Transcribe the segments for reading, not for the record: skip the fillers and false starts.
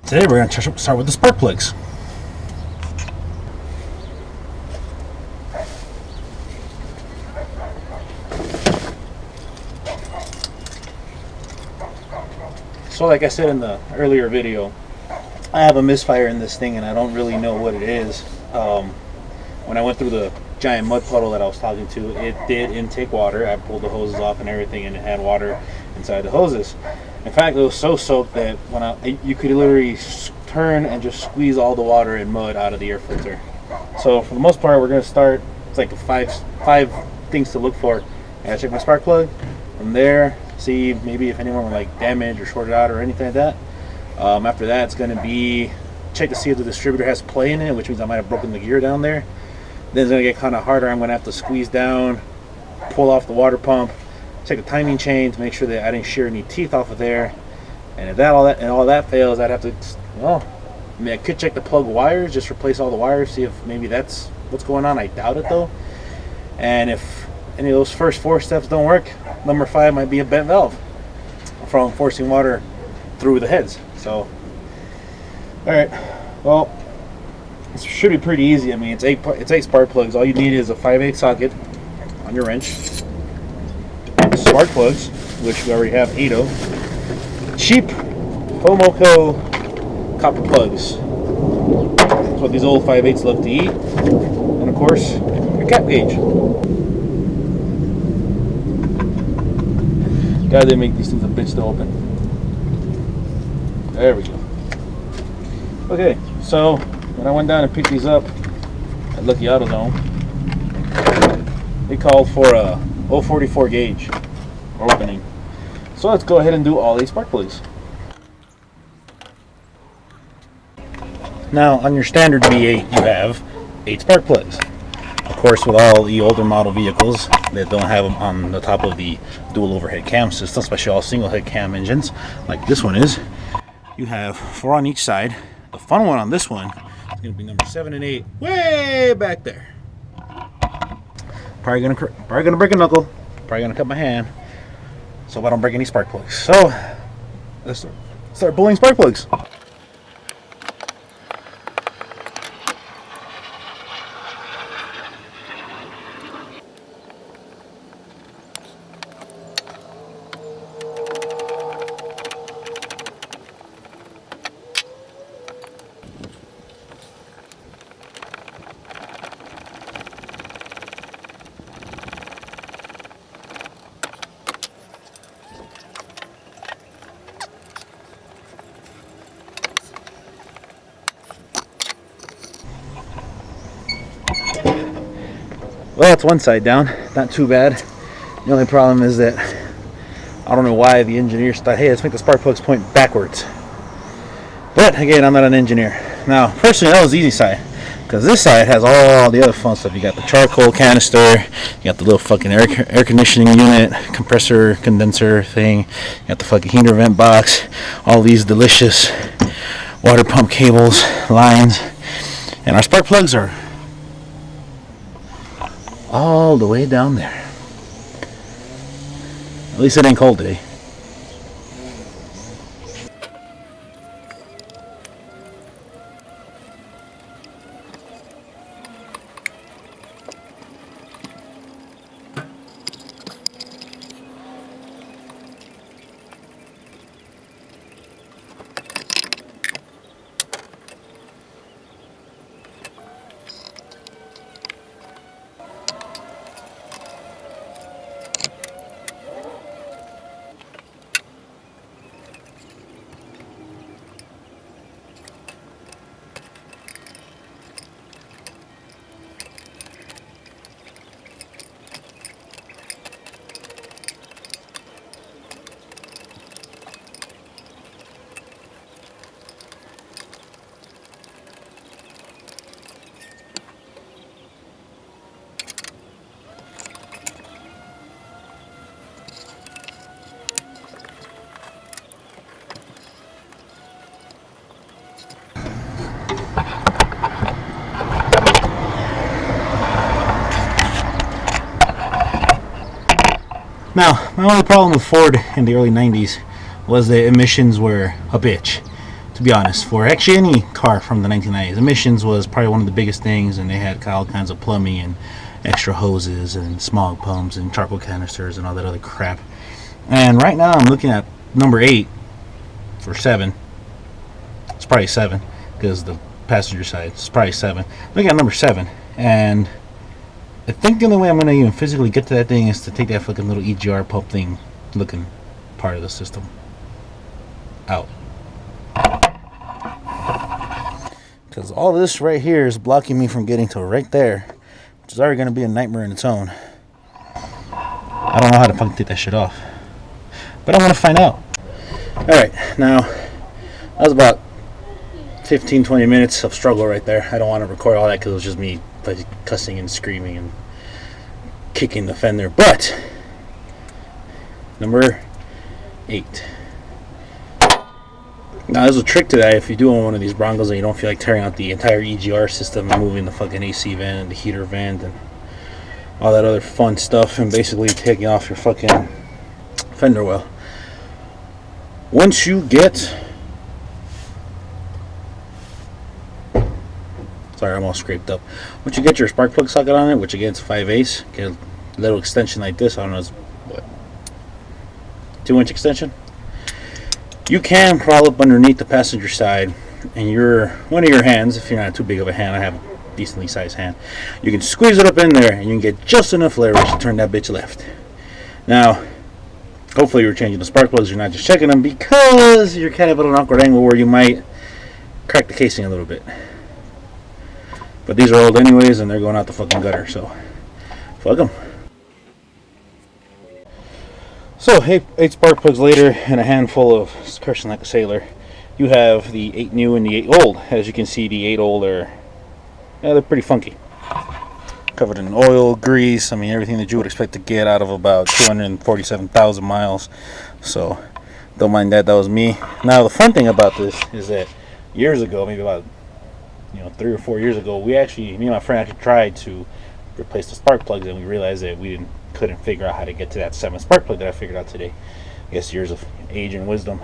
Today we're going to start with the spark plugs. So like I said in the earlier video, I have a misfire in this thing and I don't really know what it is. When I went through the giant mud puddle that I was talking to, it did intake water. I pulled the hoses off and everything, and it had water inside the hoses. In fact, it was so soaked that you could literally turn and just squeeze all the water and mud out of the air filter. So for the most part, we're going to start. It's like five things to look for. I gotta check my spark plug. From there, see maybe if anyone were like damaged or shorted out or anything like that. After that, it's going to be check to see if the distributor has play in it, which means I might have broken the gear down there. Then it's going to get kind of harder. I'm going to have to squeeze down, pull off the water pump, check the timing chain to make sure that I didn't shear any teeth off of there. And if all that fails, I'd have to, well, I mean, I could check the plug wires, just replace all the wires, see if maybe that's what's going on. I doubt it though. And if any of those first 4 steps don't work, number 5 might be a bent valve from forcing water through the heads. So, all right, well, it should be pretty easy. I mean, it's eight spark plugs. All you need is a 5/8 socket on your wrench, spark plugs, which we already have 8 of, cheap Homoco copper plugs. That's what these old 5/8s love to eat, and of course, your cap gauge. God, they make these things a bitch to open. There we go. Okay, so when I went down and picked these up at Lucky AutoZone, they called for a 044 gauge opening. So let's go ahead and do all these spark plugs. Now on your standard V8 you have 8 spark plugs. Of course, with all the older model vehicles that don't have them on the top of the dual overhead cam system, especially all single head cam engines like this one is, you have 4 on each side. The fun one on this one is going to be number 7 and 8, way back there. Probably gonna break a knuckle. Probably gonna cut my hand. So I don't break any spark plugs. So let's start pulling spark plugs. Well, it's one side down, not too bad. The only problem is that I don't know why the engineers thought, hey, let's make the spark plugs point backwards. But again, I'm not an engineer. Now, personally, that was the easy side, because this side has all the other fun stuff. You got the charcoal canister, you got the little fucking air conditioning unit, compressor, condenser thing, you got the fucking heater vent box, all these delicious water pump cables, lines, and our spark plugs are all the way down there. At least it ain't cold today. Now, my only problem with Ford in the early 90s was the emissions were a bitch. to be honest, for actually any car from the 1990s. Emissions was probably one of the biggest things, and they had all kinds of plumbing and extra hoses and smog pumps and charcoal canisters and all that other crap. And right now I'm looking at number 8 or 7. It's probably 7 because the passenger side is probably 7. Looking at number 7, and I think the only way I'm going to even physically get to that thing is to take that fucking little EGR pump thing looking part of the system out. Because all this right here is blocking me from getting to right there, which is already going to be a nightmare in its own. I don't know how to fucking take that shit off, but I'm going to find out. Alright, now that was about 15-20 minutes of struggle right there. I don't want to record all that because it was just me cussing and screaming and kicking the fender. But number 8. Now there's a trick to that. If you do on one of these Broncos and you don't feel like tearing out the entire EGR system and moving the fucking AC vent and the heater vent and all that other fun stuff, and basically taking off your fucking fender well, once you get, sorry, I'm all scraped up. Once you get your spark plug socket on it, which again is 5/8, get a little extension like this. I don't know, it's what, 2-inch extension. You can crawl up underneath the passenger side, and one of your hands, if you're not too big of a hand, I have a decently sized hand, you can squeeze it up in there, and you can get just enough leverage to turn that bitch left. Now, hopefully you're changing the spark plugs, you're not just checking them, because you're kind of at an awkward angle where you might crack the casing a little bit. But these are old anyways, and they're going out the fucking gutter, so fuck them. So 8 spark plugs later and a handful of cursing like a sailor, you have the 8 new and the 8 old. As you can see, the 8 old are, yeah, they're pretty funky. Covered in oil, grease, I mean everything that you would expect to get out of about 247,000 miles. So don't mind that, that was me. Now the fun thing about this is that years ago, maybe about 3 or 4 years ago, me and my friend actually tried to replace the spark plugs, and we realized that we couldn't figure out how to get to that 7 spark plug that I figured out today. I guess years of age and wisdom.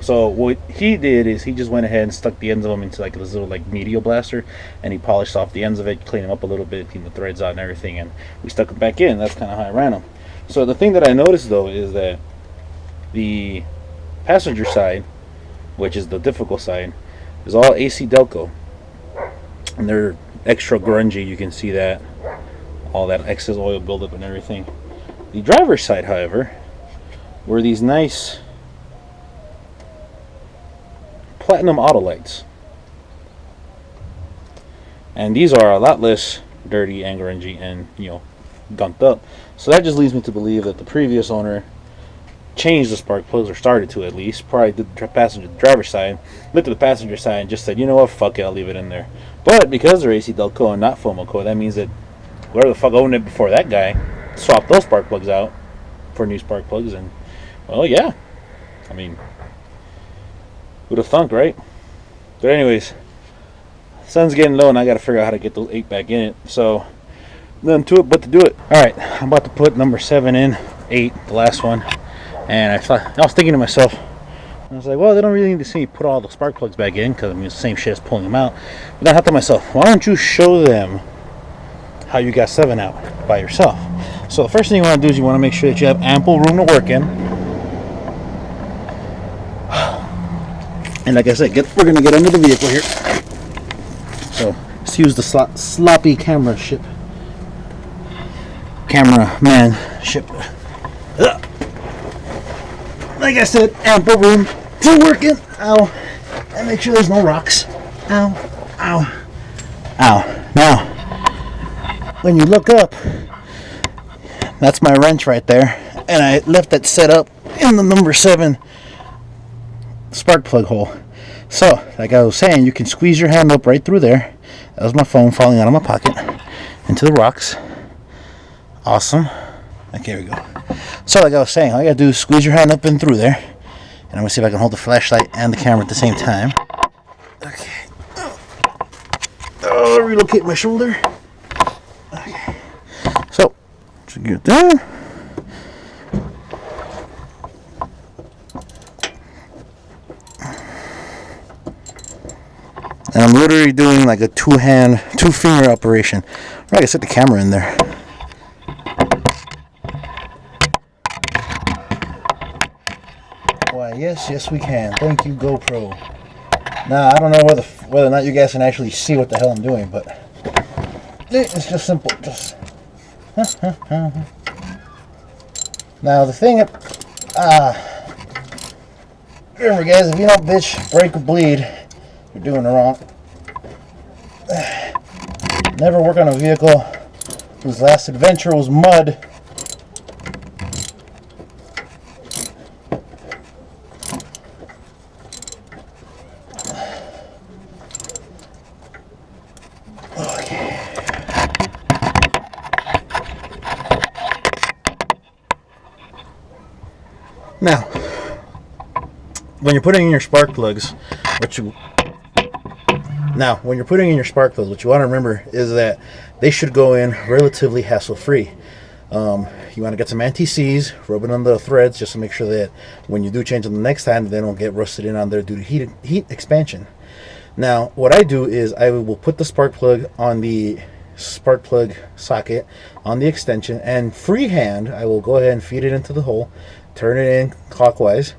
So what he did is he just went ahead and stuck the ends of them into like this little like media blaster, and he polished off the ends of it, cleaned them up a little bit, cleaned the threads out and everything, and we stuck them back in. That's kind of how I ran them. So the thing that I noticed though is that the passenger side, which is the difficult side, is all AC Delco, and they're extra grungy. You can see that, all that excess oil buildup and everything. The driver's side, however, were these nice platinum Autolites, and these are a lot less dirty and grungy and gunked up. So that just leads me to believe that the previous owner changed the spark plugs, or started to at least. Probably did the driver's side, looked at the passenger side and just said, you know what, fuck it, I'll leave it in there. But because they're AC Delco and not Fomoco, that means that whoever the fuck owned it before that guy swapped those spark plugs out for new spark plugs. And well, yeah, I mean, who'd have thunk, right? But anyways, sun's getting low and I gotta figure out how to get those 8 back in it. So nothing to it but to do it. Alright, I'm about to put number 7 in, 8, the last one. And I was thinking to myself, I was like, well, they don't really need to see me put all the spark plugs back in, because I mean, it's the same shit as pulling them out. But then I thought to myself, why don't you show them how you got 7 out by yourself? So the first thing you want to do is you want to make sure that you have ample room to work in. And like I said, we're going to get under the vehicle here. So let's use the sloppy camera man ship. Like I said, ample room to work in. Ow. And make sure there's no rocks. Ow. Ow. Ow. Now, when you look up, that's my wrench right there. And I left it set up in the number 7 spark plug hole. So, like I was saying, you can squeeze your hand up right through there. That was my phone falling out of my pocket into the rocks. Awesome. Okay, here we go. So like I was saying, all you gotta do is squeeze your hand up and through there. And I'm gonna see if I can hold the flashlight and the camera at the same time. Okay. Oh, relocate my shoulder. Okay. So, get there. And I'm literally doing like a two-finger operation. I gotta set the camera in there. Why, yes we can. Thank you, GoPro. Now, I don't know whether or not you guys can actually see what the hell I'm doing, but it's just simple. Just now the thing, remember guys, if you don't bitch, break, or bleed, you're doing it wrong. Never work on a vehicle whose last adventure was mud. Now, when you're putting in your spark plugs, what you want to remember is that they should go in relatively hassle-free. You want to get some anti-seize, rub it on the threads just to make sure that when you do change them the next time, they don't get rusted in on there due to heat expansion. Now, what I do is I will put the spark plug on the spark plug socket on the extension, and freehand I will go ahead and feed it into the hole, turn it in clockwise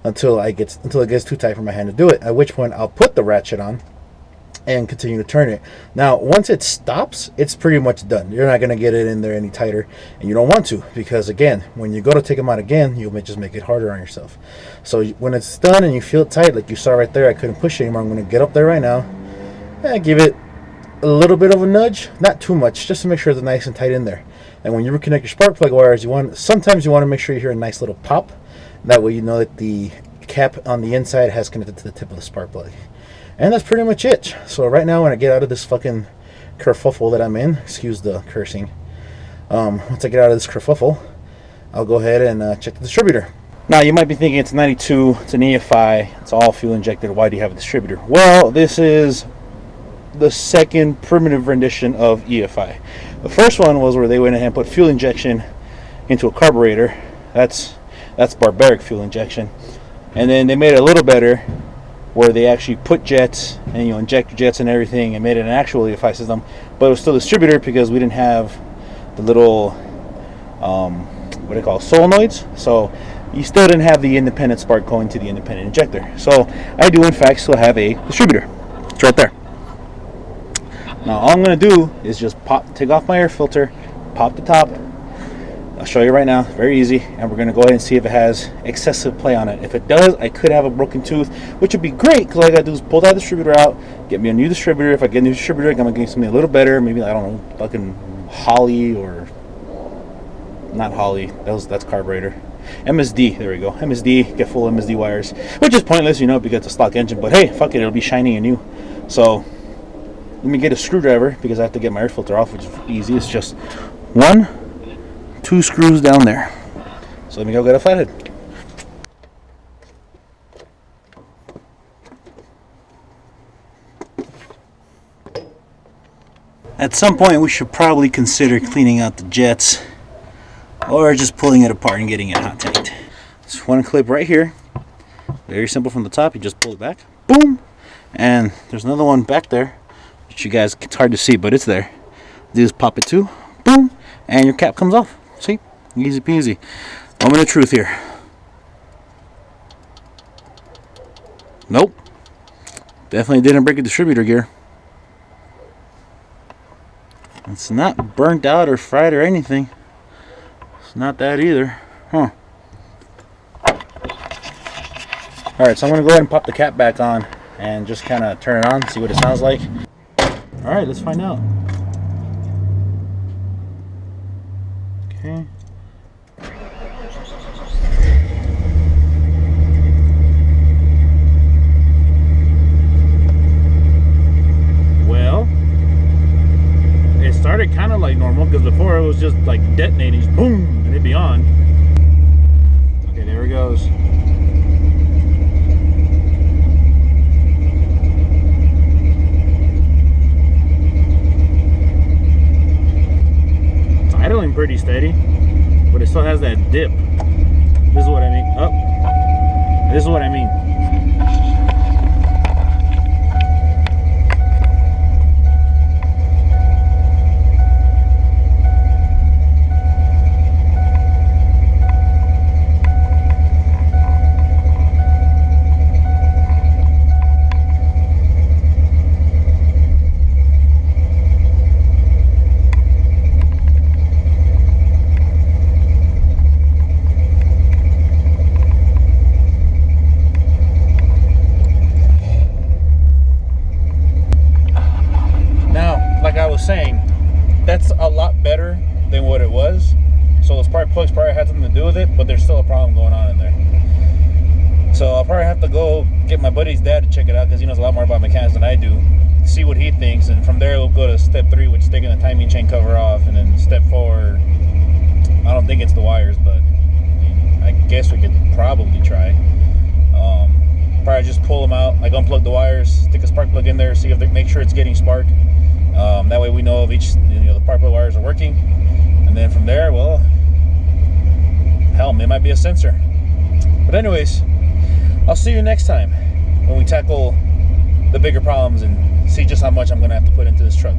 until it gets too tight for my hand to do it, at which point I'll put the ratchet on and continue to turn it. Now once it stops, it's pretty much done. You're not going to get it in there any tighter, and you don't want to, because again, when you go to take them out again, you'll just make it harder on yourself. So when it's done and you feel it tight, like you saw right there, I couldn't push it anymore. I'm going to get up there right now and give it a little bit of a nudge, not too much, just to make sure it's nice and tight in there. And when you reconnect your spark plug wires, sometimes you want to make sure you hear a nice little pop. That way you know that the cap on the inside has connected to the tip of the spark plug. And that's pretty much it. So right now, when I get out of this fucking kerfuffle that I'm in, excuse the cursing, once I get out of this kerfuffle, I'll go ahead and check the distributor. Now you might be thinking it's 92, it's an EFI, it's all fuel injected, why do you have a distributor? Well, this is the second primitive rendition of EFI. The first one was where they went ahead and put fuel injection into a carburetor. That's barbaric fuel injection. And then they made it a little better, where they actually put jets and inject your jets and everything, and made it an actual EFI system. But it was still a distributor because we didn't have the little what do they call solenoids. So you still didn't have the independent spark going to the independent injector. So I do in fact still have a distributor. It's right there. Now all I'm going to do is just take off my air filter, pop the top. I'll show you right now, very easy, and we're going to go ahead and see if it has excessive play on it. If it does, I could have a broken tooth, which would be great, because all I got to do is pull that distributor out, get me a new distributor. If I get a new distributor, I'm going to get something a little better, maybe, I don't know, fucking Holly, or not Holly, that's carburetor. MSD, there we go, MSD, get full MSD wires, which is pointless, because it's a stock engine, but hey, fuck it, it'll be shiny and new. So let me get a screwdriver, because I have to get my air filter off, which is easy. It's just 2 screws down there. So let me go get a flathead. At some point we should probably consider cleaning out the jets, or just pulling it apart and getting it hot tanked. It's one clip right here, very simple. From the top you just pull it back, boom, and there's another one back there which you guys, it's hard to see, but it's there. You just pop it too, boom, and your cap comes off. See? Easy peasy. Moment of truth here. Nope. Definitely didn't break a distributor gear. It's not burnt out or fried or anything. It's not that either. Huh. Alright, so I'm going to go ahead and pop the cap back on and just kind of turn it on, see what it sounds like. Alright, let's find out. Okay. Well, it started kind of like normal, because before it was just like detonating, just boom, and it'd be on. Okay, there it goes. It's idling pretty steady, but it still has that dip. This is what I mean. Oh, this is what I mean. saying, that's a lot better than what it was. So those spark plugs probably had something to do with it, but there's still a problem going on in there. So I'll probably have to go get my buddy's dad to check it out, because he knows a lot more about mechanics than I do. See what he thinks, and from there we'll go to step 3, which is taking the timing chain cover off, and then step 4, I don't think it's the wires, but I guess we could probably try. Probably just pull them out, like unplug the wires, stick a spark plug in there, see if they make sure it's getting spark. That way we know if each, the spark plug wires are working, and then from there, well, hell, it might be a sensor. But anyways, I'll see you next time when we tackle the bigger problems and see just how much I'm gonna have to put into this truck.